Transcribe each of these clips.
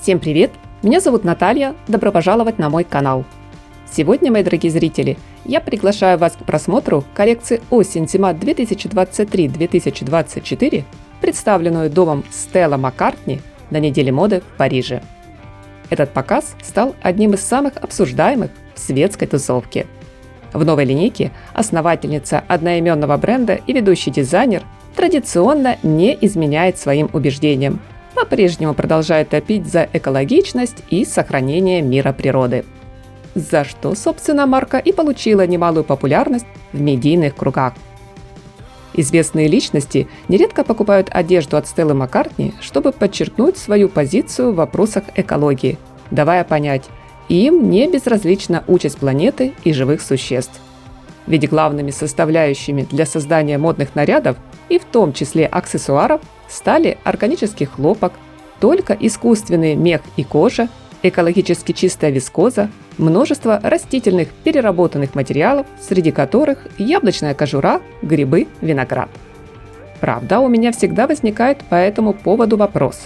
Всем привет! Меня зовут Наталья, добро пожаловать на мой канал. Сегодня, мои дорогие зрители, я приглашаю вас к просмотру коллекции осень-зима 2023-2024, представленную домом Стелла Маккартни на неделе моды в Париже. Этот показ стал одним из самых обсуждаемых в светской тусовке. В новой линейке основательница одноименного бренда и ведущий дизайнер традиционно не изменяет своим убеждениям, по-прежнему продолжает топить за экологичность и сохранение мира природы. За что, собственно, марка и получила немалую популярность в медийных кругах. Известные личности нередко покупают одежду от Стеллы Маккартни, чтобы подчеркнуть свою позицию в вопросах экологии, давая понять, им не безразлична участь планеты и живых существ. Ведь главными составляющими для создания модных нарядов, и в том числе аксессуаров, стали органический хлопок, только искусственный мех и кожа, экологически чистая вискоза, множество растительных переработанных материалов, среди которых яблочная кожура, грибы, виноград. Правда, у меня всегда возникает по этому поводу вопрос.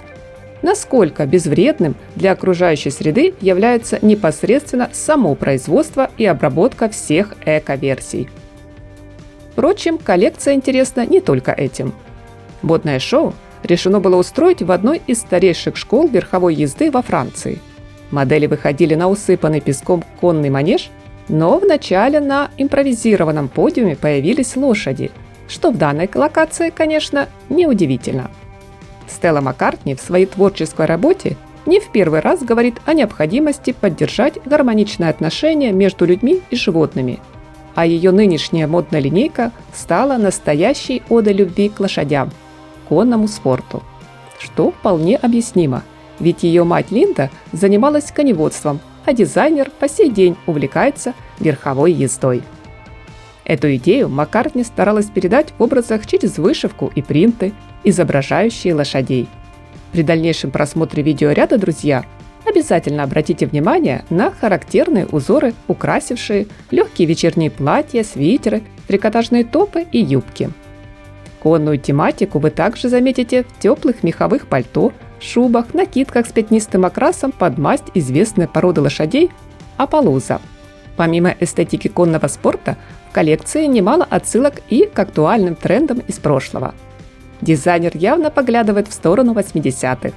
Насколько безвредным для окружающей среды является непосредственно само производство и обработка всех эко-версий? Впрочем, коллекция интересна не только этим. Модное шоу решено было устроить в одной из старейших школ верховой езды во Франции. Модели выходили на усыпанный песком конный манеж, но вначале на импровизированном подиуме появились лошади, что в данной локации, конечно, неудивительно. Стелла Маккартни в своей творческой работе не в первый раз говорит о необходимости поддержать гармоничные отношения между людьми и животными, а ее нынешняя модная линейка стала настоящей одой любви к лошадям, конному спорту. Что вполне объяснимо, ведь ее мать Линда занималась коневодством, а дизайнер по сей день увлекается верховой ездой. Эту идею Маккартни старалась передать в образах через вышивку и принты, изображающие лошадей. При дальнейшем просмотре видеоряда, друзья, обязательно обратите внимание на характерные узоры, украсившие легкие вечерние платья, свитеры, трикотажные топы и юбки. Конную тематику вы также заметите в теплых меховых пальто, шубах, накидках с пятнистым окрасом под масть известной породы лошадей – Апалуза. Помимо эстетики конного спорта, в коллекции немало отсылок и к актуальным трендам из прошлого. Дизайнер явно поглядывает в сторону 80-х.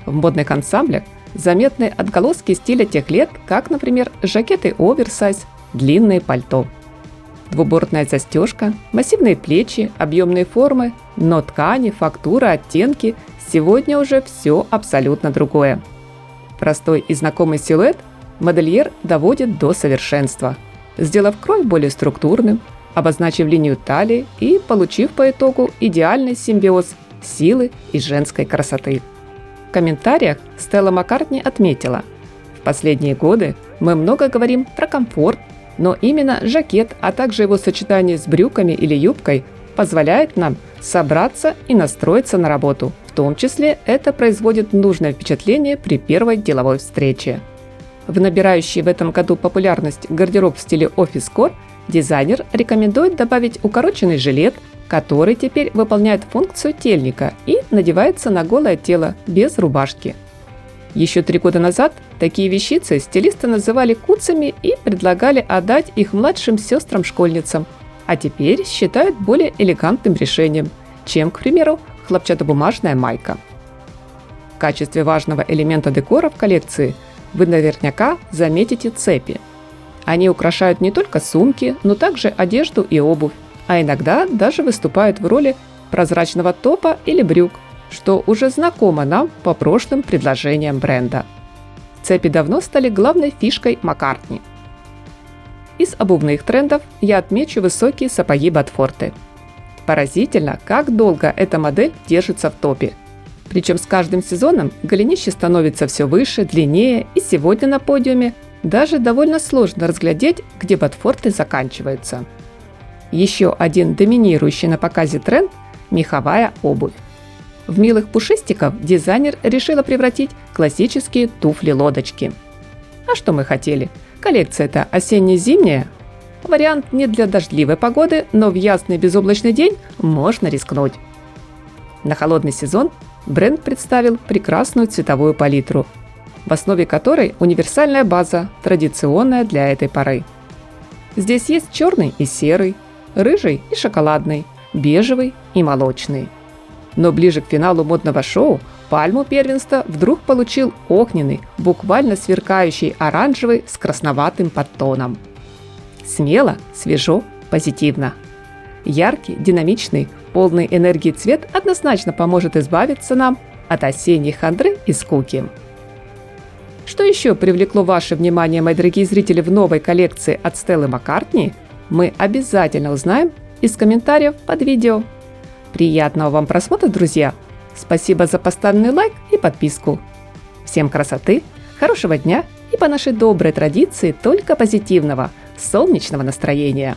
В модных ансамблях заметны отголоски стиля тех лет, как, например, жакеты оверсайз, длинные пальто. Двубортная застежка, массивные плечи, объемные формы, но ткани, фактура, оттенки – сегодня уже все абсолютно другое. Простой и знакомый силуэт модельер доводит до совершенства, сделав крой более структурным, обозначив линию талии и получив по итогу идеальный симбиоз силы и женской красоты. В комментариях Стелла Маккартни отметила: «В последние годы мы много говорим про комфорт, но именно жакет, а также его сочетание с брюками или юбкой позволяет нам собраться и настроиться на работу. В том числе это производит нужное впечатление при первой деловой встрече». В набирающий в этом году популярность гардероб в стиле офис-кор дизайнер рекомендует добавить укороченный жилет, который теперь выполняет функцию тельника и надевается на голое тело без рубашки. Еще 3 года назад такие вещицы стилисты называли куцами и предлагали отдать их младшим сестрам-школьницам, а теперь считают более элегантным решением, чем, к примеру, хлопчатобумажная майка. В качестве важного элемента декора в коллекции вы наверняка заметите цепи. Они украшают не только сумки, но также одежду и обувь, а иногда даже выступают в роли прозрачного топа или брюк, что уже знакомо нам по прошлым предложениям бренда. Цепи давно стали главной фишкой Маккартни. Из обувных трендов я отмечу высокие сапоги Ботфорты. Поразительно, как долго эта модель держится в топе. Причем с каждым сезоном голенище становится все выше, длиннее, и сегодня на подиуме даже довольно сложно разглядеть, где Ботфорты заканчиваются. Еще один доминирующий на показе тренд – меховая обувь. В милых пушистиков дизайнер решила превратить классические туфли-лодочки. А что мы хотели? Коллекция-то осенне-зимняя. Вариант не для дождливой погоды, но в ясный безоблачный день можно рискнуть. На холодный сезон бренд представил прекрасную цветовую палитру. в основе которой универсальная база, традиционная для этой поры. Здесь есть черный и серый, рыжий и шоколадный, бежевый и молочный. Но ближе к финалу модного шоу пальму первенства вдруг получил огненный, буквально сверкающий оранжевый с красноватым подтоном. Смело, свежо, позитивно. Яркий, динамичный, полный энергии цвет однозначно поможет избавиться нам от осенней хандры и скуки. Что еще привлекло ваше внимание, мои дорогие зрители, в новой коллекции от Стеллы Маккартни, мы обязательно узнаем из комментариев под видео. Приятного вам просмотра, друзья! Спасибо за поставленный лайк и подписку. Всем красоты, хорошего дня и по нашей доброй традиции только позитивного, солнечного настроения!